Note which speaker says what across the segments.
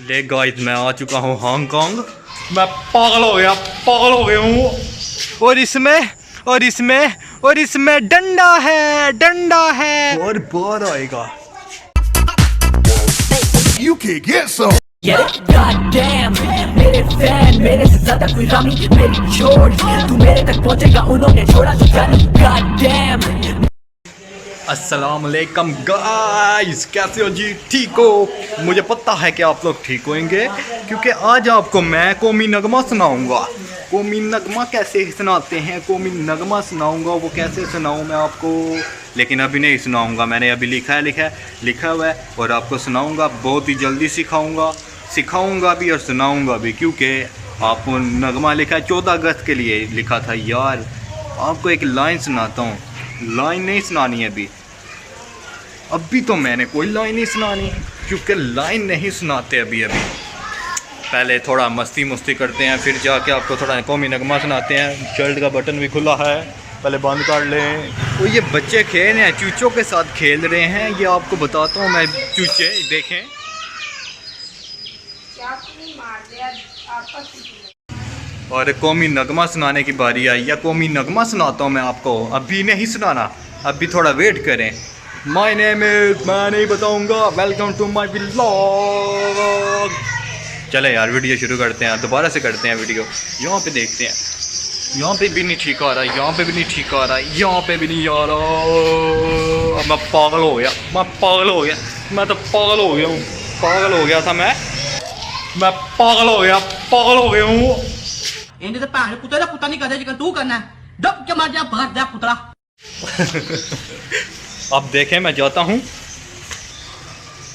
Speaker 1: ले गाइस मैं आ चुका हूँ हांगकांग। मैं पागल हो गया हूँ। और इसमें डंडा है और बार आएगा।
Speaker 2: You can get some.
Speaker 3: Goddamn, मेरे फैन मेरे से ज्यादा कोई रामी मेरी छोड़ तू मेरे तक पहुंचेगा उन्होंने छोड़ा तो जान Goddamn।
Speaker 1: अस्सलाम वालेकुम गाइस, कैसे हो जी? ठीक हो? मुझे पता है कि आप लोग ठीक होंगे क्योंकि आज आपको मैं कौमी नगमा सुनाऊंगा। कौमी नगमा कैसे सुनाते हैं, कौमी नगमा सुनाऊंगा। वो कैसे सुनाऊं मैं आपको, लेकिन अभी नहीं सुनाऊंगा। मैंने अभी लिखा हुआ है और आपको सुनाऊंगा। बहुत ही जल्दी सिखाऊंगा भी और सुनाऊंगा भी, क्योंकि आपको नगमा लिखा है 14 अगस्त के लिए लिखा था यार। आपको एक लाइन सुनाता हूँ। लाइन नहीं सुनानी है अभी तो मैंने कोई लाइन नहीं सुनानी क्योंकि लाइन नहीं सुनाते अभी। पहले थोड़ा मस्ती करते हैं, फिर जाके आपको थोड़ा कौमी नगमा सुनाते हैं। शर्ट का बटन भी खुला है, पहले बंद कर लें। तो ये बच्चे खेल रहे हैं, चूचों के साथ खेल रहे हैं। ये आपको बताता हूँ मैं, चूचे देखें। और कौमी नगमा सुनाने की बारी आई। या कौमी नगमा सुनाता हूँ मैं आपको, अभी नहीं सुनाना, अभी थोड़ा वेट करें। माय नेम इज, मैं नहीं बताऊँगा। Welcome to my vlog. चले यार वीडियो शुरू करते हैं, दोबारा से करते हैं वीडियो। यहाँ पे देखते हैं, यहाँ पे भी नहीं ठीक आ रहा, यहाँ पे भी नहीं ठीक आ रहा, यहाँ पे भी नहीं आ रहा। मैं पागल हो गया, मैं तो पागल हो गया था मैं पागल हो गया हूँ।
Speaker 3: इन्हें तो पैर कुत्ते कुत्ता नहीं करता जिक्र तू करना है। दब के मार जा भाग जा कुतरा।
Speaker 1: अब देखें मैं जाता हूँ।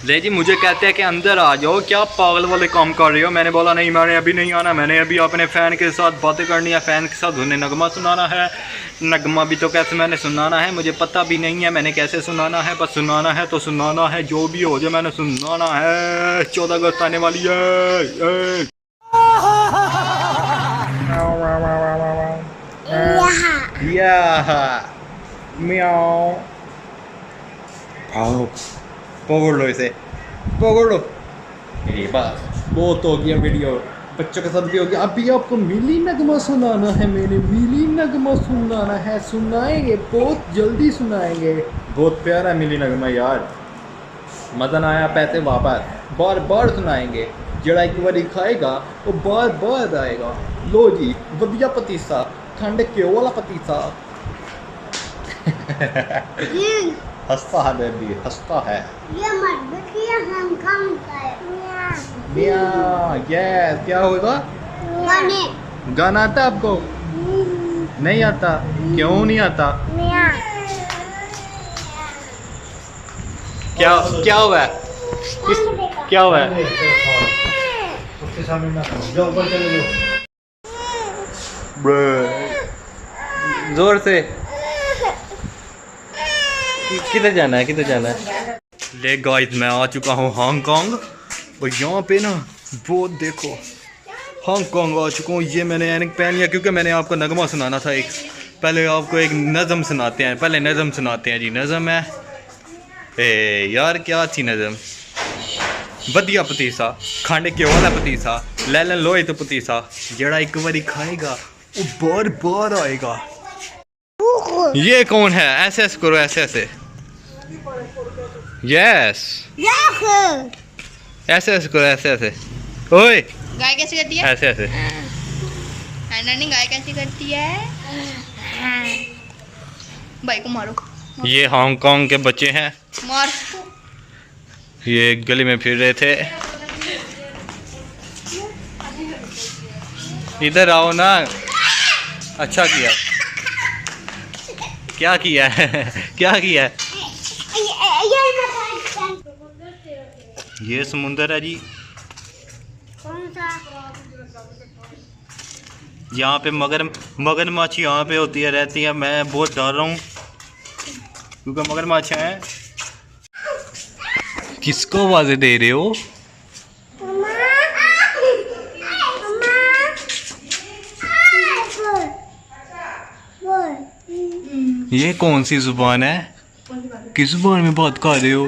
Speaker 1: ले जी, मुझे कहते हैं कि अंदर आ जाओ, क्या पागल वाले काम कर रहे हो। मैंने बोला नहीं, मैंने अभी नहीं आना। मैंने अभी अपने फ़ैन के साथ बातें करनी है, फ़ैन के साथ उन्हें नगमा सुनाना है। नगमा भी तो कैसे मैंने सुनाना है मुझे पता भी नहीं है मैंने कैसे सुनाना है। बस सुनाना है तो सुनाना है, जो भी हो जाए मैंने सुनाना है। 14 अगस्त आने वाली है। पकड़ लो इसे, पकड़ लो। ये बस बहुत हो गया वीडियो, बच्चों के साथ भी हो गया। अभी आपको मिली नगमा सुनाना है, मैंने मिली नगमा सुनाना है। सुनाएंगे, बहुत जल्दी सुनाएंगे। बहुत प्यारा मिली नगमा यार, मजा ना आया पैसे वापस। बार बार सुनाएंगे, जड़ा एक बार खाएगा वो बार बार आएगा। लो जी, वधिया पतीसा, ठंड क्यों वाला पतीसा। हंसता है बेबी, हंसता है।
Speaker 4: ये मत देखिए, हम काम करें।
Speaker 1: मियाँ, यस। क्या होगा? गाना आता आपको? नहीं आता? क्यों नहीं आता? क्या हुआ है? क्या हुआ है? जोर से। किधर जाना है? ले गाइस मैं आ चुका हूँ हांगकांग। और यहाँ पे ना बहुत देखो, हांगकांग आ चुका हूँ। ये मैंने ऐनक पहन लिया क्योंकि मैंने आपको नगमा सुनाना था एक। पहले आपको एक नज़म सुनाते हैं, पहले नज़म सुनाते हैं जी। नज़म है यार, क्या थी नज़म? वधिया पतीसा, खंड घ्यो वाला पतीसा, लैलन लोहे तो पतीसा, जड़ा एक बारी खाएगा वो बार बार आएगा। ये कौन है? ऐसे करो, ऐसे। यस, ऐसे करो, ऐसे। ओए,
Speaker 5: गाय कैसे करती है?
Speaker 1: ऐसे।
Speaker 5: नानी गाय कैसे करती है? भाई को मारो।
Speaker 1: ये हांगकांग के बच्चे हैं,
Speaker 5: मार।
Speaker 1: ये गली में फिर रहे थे। इधर आओ ना। अच्छा किया। क्या किया है? ये समुंदर है जी। यहाँ पे मगरमच्छ यहाँ पे होती है, रहती है। मैं बहुत डर रहा हूँ क्योंकि मगरमच्छ हैं। किसको आवाज़ें दे रहे हो? ये कौन सी जुबान है? किस जुबान में बात कर रहे हो?